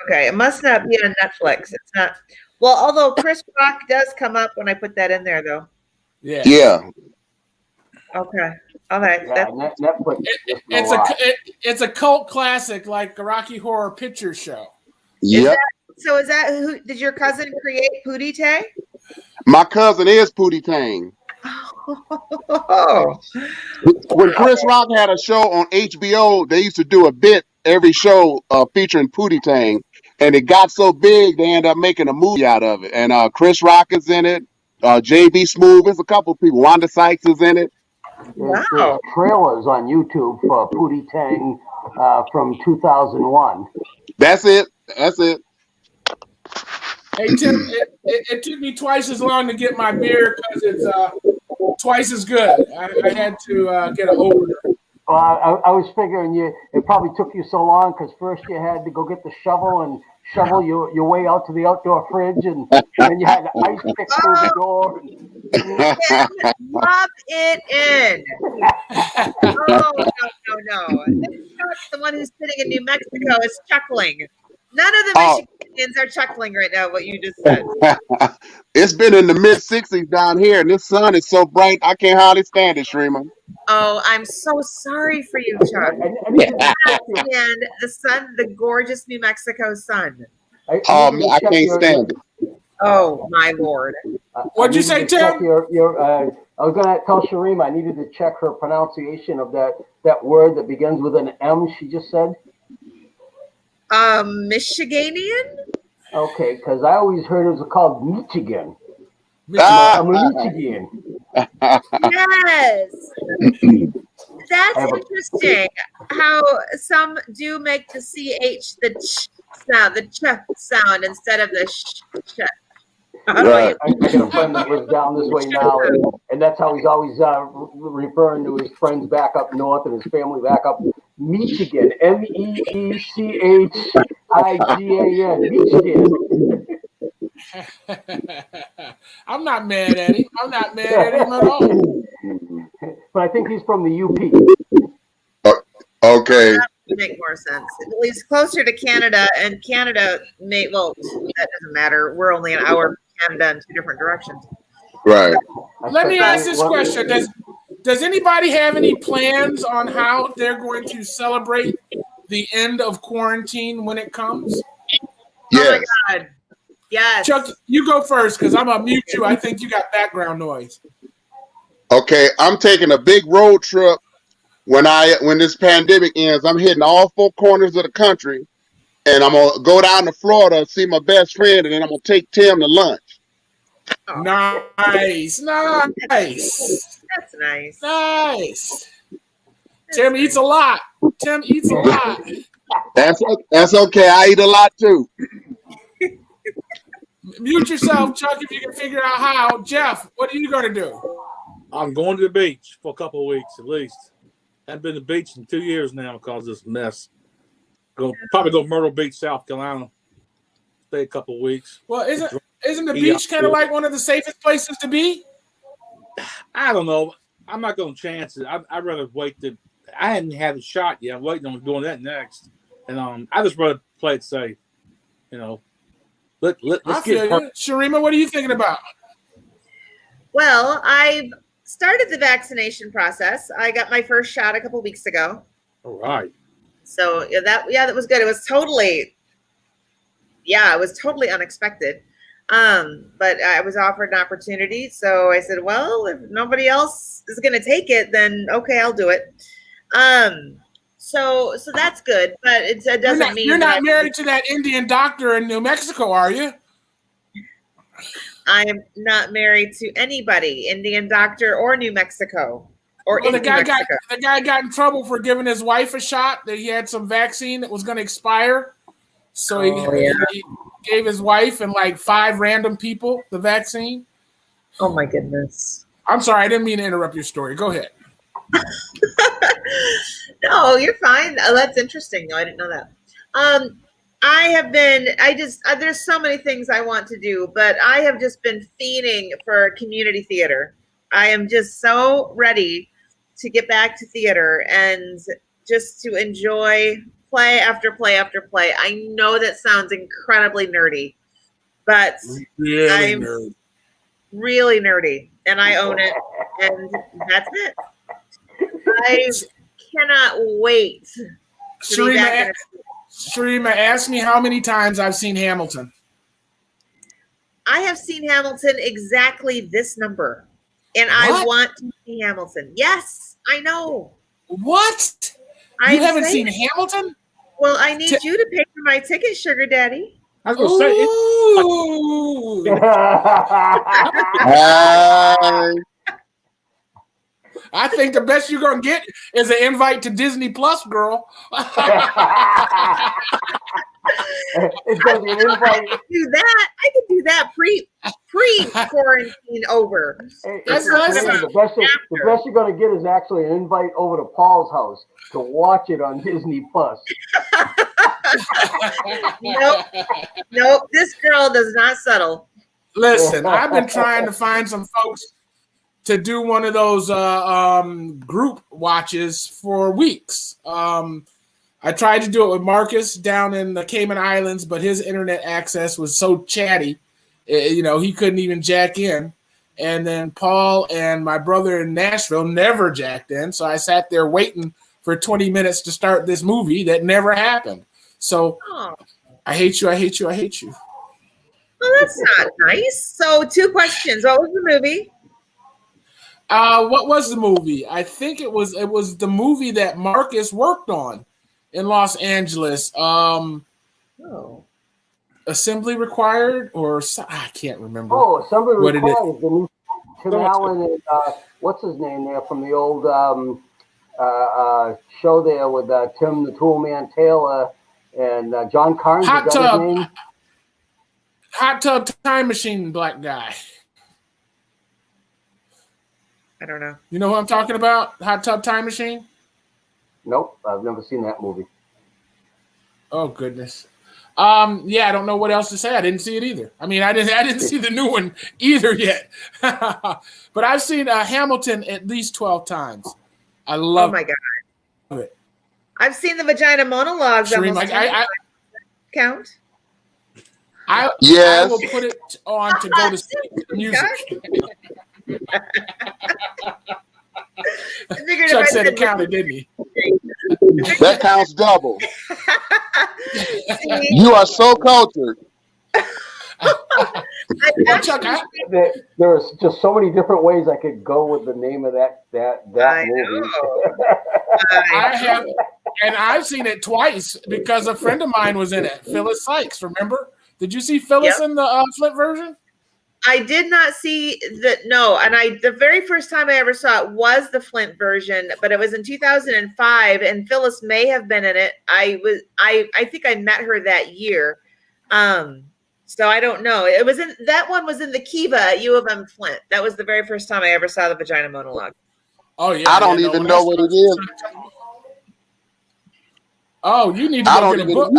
Okay, it must not be on Netflix. It's not. Well, although Chris Rock does come up when I put that in there, though. Yeah. Yeah. Okay. All right. Yeah, Netflix. It's a cult classic, like a Rocky Horror Picture Show. Yep. Is that who did your cousin create Pootie Tang? My cousin is Pootie Tang. Oh. When Chris Rock had a show on HBO, they used to do a bit every show featuring Pootie Tang, and it got so big they ended up making a movie out of it. And Chris Rock is in it. JB Smoove, there's a couple of people. Wanda Sykes is in it. There's trailers on YouTube for Pootie Tang from 2001. That's it. Hey Tim, it took me twice as long to get my beer because it's twice as good. I had to get an opener. Well, I was figuring it probably took you so long because first you had to go get the shovel and shovel your way out to the outdoor fridge, and then you had to ice pick through the door. Rub it in. No. The one who's sitting in New Mexico is chuckling. None of the Michiganders are chuckling right now, what you just said. It's been in the mid-60s down here, and this sun is so bright, I can't hardly stand it, Shrema. Oh, I'm so sorry for you, Chuck. And the sun, the gorgeous New Mexico sun. I can't stand it. Oh, my Lord. What'd you say, Tim? I was going to tell Sharima I needed to check her pronunciation of that that word that begins with an M? She just said. Michiganian. Okay, because I always heard it was called Michigan. Ah! I'm a Michigan. Yes. That's interesting. How some do make the CH the ch sound, the ch sound instead of the sh. Right. I got a friend that lives down this way now, and that's how he's always referring to his friends back up north and his family back up. Michigan, Meechigan, Michigan. I'm not mad at him. I'm not mad at him at all. But I think he's from the UP. Okay. That would make more sense. Well, he's closer to Canada, and Canada may, well, that doesn't matter. We're only an hour from Canada in two different directions. Right. Let me ask this question. Does anybody have any plans on how they're going to celebrate the end of quarantine when it comes? Yes. Oh my God. Yes. Chuck, you go first because I'm going to mute you. I think you got background noise. Okay, I'm taking a big road trip when this pandemic ends. I'm hitting all four corners of the country, and I'm gonna go down to Florida and see my best friend, and then I'm gonna take Tim to lunch. Oh, Nice. that's nice. Nice. Tim eats a lot. Tim eats a lot. That's okay. I eat a lot too. Mute yourself, Chuck, if you can figure out how. Jeff, what are you going to do? I'm going to the beach for a couple of weeks at least. Haven't been to the beach in 2 years now because of this mess. Probably go to Myrtle Beach, South Carolina. Stay a couple of weeks. Well, isn't the beach kind of like one of the safest places to be? I don't know. I'm not going to chance it. I'd rather wait. I hadn't had a shot yet. I'm waiting on doing that next. And I just rather play it safe. You know. Let's I feel you. Sharima, what are you thinking about? Well, I've started the vaccination process. I got my first shot a couple weeks ago. All right. So that was good. It was totally unexpected. But I was offered an opportunity. So I said, well, if nobody else is going to take it, then okay, I'll do it. So that's good, but it doesn't mean you're not married to that Indian doctor in New Mexico, are you? I am not married to anybody, Indian doctor or New Mexico. The guy got in trouble for giving his wife a shot. That he had some vaccine that was going to expire, so he gave his wife and like 5 random people the vaccine. Oh my goodness! I'm sorry, I didn't mean to interrupt your story. Go ahead. No, you're fine. That's interesting. No, I didn't know that. There's so many things I want to do, but I have just been fiending for community theater. I am just so ready to get back to theater and just to enjoy play after play after play. I know that sounds incredibly nerdy, but I'm really nerdy and I own it, and that's it. I cannot wait. Sharima, ask me how many times I've seen Hamilton. I have seen Hamilton exactly this number, and I want to see Hamilton. Yes, I know. What? You haven't seen Hamilton? Well, I need you to pay for my ticket, Sugar Daddy. I was going to say I think the best you're gonna get is an invite to Disney Plus, girl. I could do that. I could do that pre-quarantine over. The best you're gonna get is actually an invite over to Paul's house to watch it on Disney Plus. Nope. This girl does not settle. Listen, I've been trying to find some folks to do one of those group watches for weeks. I tried to do it with Marcus down in the Cayman Islands, but his internet access was so chatty, he couldn't even jack in. And then Paul and my brother in Nashville never jacked in, so I sat there waiting for 20 minutes to start this movie that never happened. So I hate you. Well, that's not nice. So 2 questions. What was the movie? What was the movie? I think it was the movie that Marcus worked on in Los Angeles. Assembly Required, or I can't remember. Oh, Assembly what Required is the new Tim Allen and what's his name there from the old show there with Tim the Toolman Taylor and John Carnes. Hot is that Tub. his name? Hot Tub Time Machine black guy. I don't know. You know who I'm talking about? Hot Tub Time Machine? Nope, I've never seen that movie. Oh goodness. Yeah, I don't know what else to say. I didn't see it either. I mean, I didn't see the new one either yet. But I've seen Hamilton at least 12 times. I love. Oh my god. it. I've seen the Vagina Monologues. Shereen, like, count. I will put it on to go to sleep. Music. Chuck said it counted, didn't he? That counts double. You are so cultured. Chuck, there are just so many different ways I could go with the name of that movie. I have, and I've seen it twice because a friend of mine was in it. Phyllis Sykes, remember? Did you see Phyllis in the Flint version? I did not see the very first time I ever saw it was the Flint version, but it was in 2005, and Phyllis may have been in it. I think I met her that year. So I don't know. That one was in the Kiva at U of M Flint. That was the very first time I ever saw the Vagina Monologue. Oh yeah. I don't even know what it is. Oh, you need to go get a book.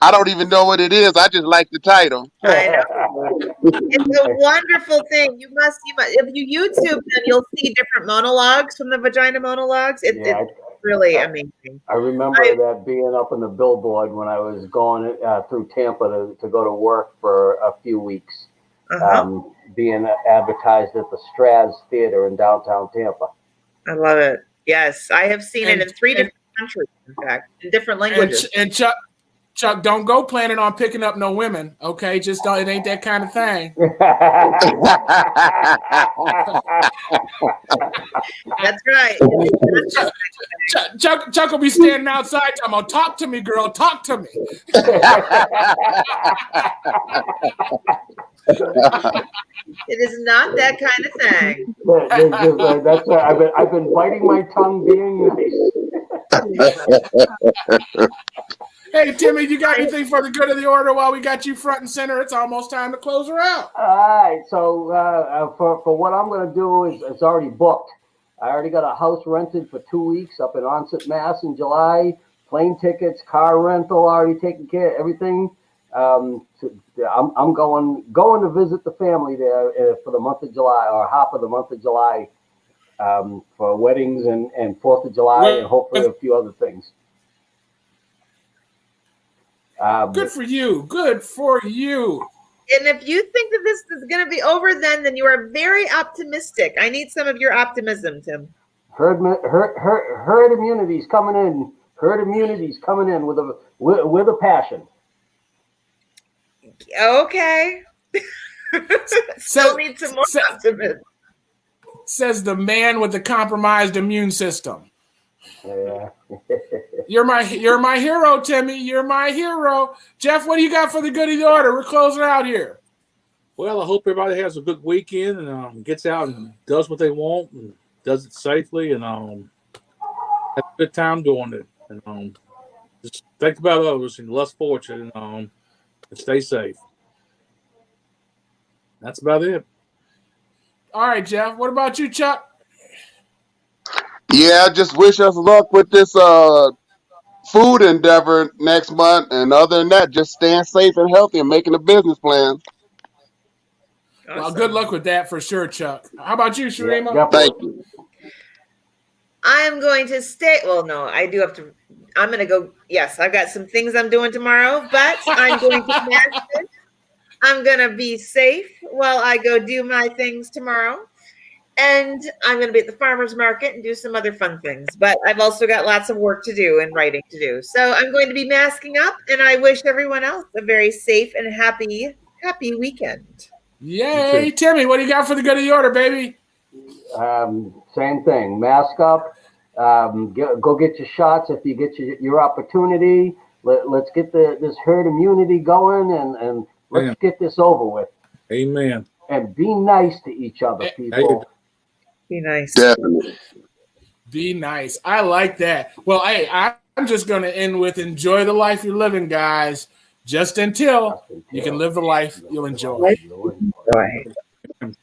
I don't even know what it is. I just like the title. I know. It's a wonderful thing. You must. If you YouTube them, you'll see different monologues from the Vagina Monologues. It's really amazing. I remember that being up in the billboard when I was going through Tampa to go to work for a few weeks, being advertised at the Straz Theater in downtown Tampa. I love it. Yes, I have seen it in 3 different countries, in fact, in different languages. And Chuck, don't go planning on picking up no women, okay? Just don't. It ain't that kind of thing. That's right. Chuck will be standing outside talking about, talk to me, girl, talk to me. It is not that kind of thing. That's I've been biting my tongue being nice. Hey, Timmy, you got anything for the good of the order while we got you front and center? It's almost time to close her out. All right. So for what I'm going to do is it's already booked. I already got a house rented for 2 weeks up in Onset, Mass in July. Plane tickets, car rental already taken care of, everything. I'm going to visit the family there for the month of July, or half of the month of July, for weddings and 4th of July and hopefully a few other things. Good for you. Good for you. And if you think that this is going to be over, then you are very optimistic. I need some of your optimism, Tim. Herd immunity's coming in. Herd immunity's coming in with a passion. Okay. Still need some more optimism. Says the man with the compromised immune system. Yeah. You're my hero, Timmy. You're my hero. Jeff, what do you got for the good of the order? We're closing out here. Well, I hope everybody has a good weekend and gets out and does what they want and does it safely and have a good time doing it. And just think about others and less fortunate and stay safe. That's about it. All right, Jeff. What about you, Chuck? Yeah, just wish us luck with this food endeavor next month. And other than that, just staying safe and healthy and making a business plan. Awesome. Well, good luck with that for sure, Chuck. How about you, Sharima? Yeah, Thank you. I am going to stay. Well, no, I do have to. I'm going to go. Yes, I've got some things I'm doing tomorrow, but I'm going to master it. I'm going to be safe while I go do my things tomorrow. And I'm going to be at the farmer's market and do some other fun things. But I've also got lots of work to do and writing to do. So I'm going to be masking up, and I wish everyone else a very safe and happy weekend. Yay. Timmy, what do you got for the good of the order, baby? Same thing. Mask up. Go get your shots if you get your opportunity. Let's get this herd immunity going, and let's get this over with. Amen. And be nice to each other, people. Be nice. Definitely. Be nice. I like that. Well, hey, I'm just going to end with enjoy the life you're living, guys. Just until you can live the life you'll enjoy. Enjoy.